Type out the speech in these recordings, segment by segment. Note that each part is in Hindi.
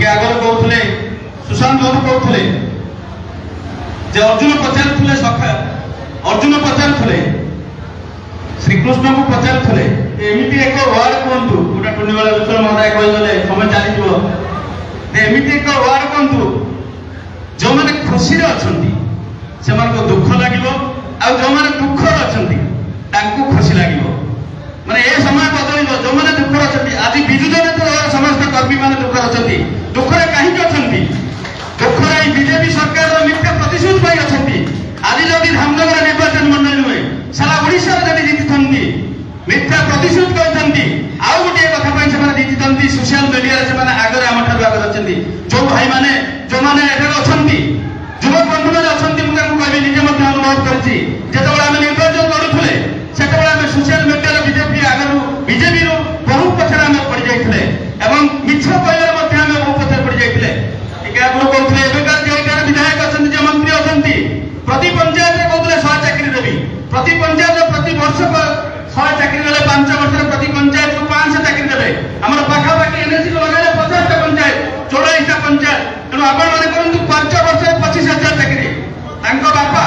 टिके आगर कहते सुशांत बाबू कहते अर्जुन पचार सखा अर्जुन पचार श्रीकृष्ण को पचार एमती एक वार्ड कहतु गोटे टूर्णीबाला विश्व महोदय कहले समय चली एमती एक वार्ड कहतु जो मैंने खुशी अच्छा से दुख लगे आ जो मैंने दुख अच्छा खुशी लगे माने ए समय बदल जो मैंने दुख अच्छा आज विजु जनता दल समस्त कर्मी मैंने दुख अच्छा दुखरे कहीं अच्छा दुखरे बीजेपी सरकार मिथ्या प्रतिश्रुति अच्छा आज जदि धामनगर निर्वाचन मंडल हुए सारा ओडिशा जदि जीति मिथ्या प्रतिश्रुति कहते आउ गोटे कथा जीति सोशल मीडिया से आगे आम ठार आगे अच्छे जो भाई मैंने जो मैंने अच्छा युवक बंधु मैंने अच्छा मुझे निजे अनुभव करें निर्वाचन लड़ुले से सोशल मीडिया बीजेपी आगु बीजेपी बहु पछाड़ आम पड़ जाते मिछ कहले बहु पछाड़ पड़ जाते आगुरी कहते एवं जो विधायक अच्छा जो मंत्री अच्छा प्रति पंचायत कहते 100 चाकरी देवी प्रति पंचायत प्रति वर्ष 100 चाकरी देते 5 वर्ष प्रति पंचायत को 500 चाकरी देवे आम पाखापाखि एनएसी लगे 50टा पंचायत 44टा पंचायत तेणु आपने कहूँ 5 वर्ष 25,000 चाकरी बापा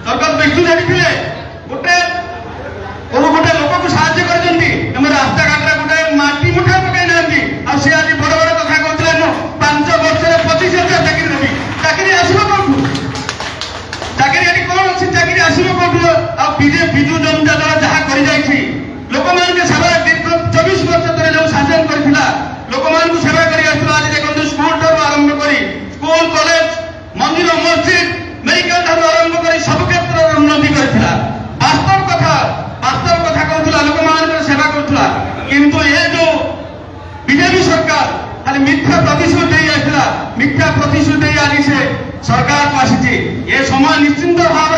स्वर्गत विष्णु जानी गोटे गोटे लोक को साहय कर रास्ता घाटे गोटे माटी मुठा पकई ना सी आज बड़ बड़ कथा कहते 5 वर्ष 25,000 चाकरी देवी चाकरी आसो कौटू चाकरी कौन अच्छी चाकरी आसो कौटू विजु जनता दल जहाँ कर लोक मान सेवा दीर्घ 24 वर्ष धरे जो शासन करता लोक मान सेवा कर आज देखते स्कूल ठार आरंभ कर स्कूल कॉलेज मंदिर मस्जिद मेडिकल ठार आरंभ कर सब क्षेत्र में उन्नति करता वास्तव कथा कहूला लोक मान सेवा करूला किंतु ये जो बीजेपी सरकार खाली मिथ्या प्रतिश्रुति मिथ्या प्रतिश्रुति आज से सरकार को आसी ये समय निश्चिंत भाव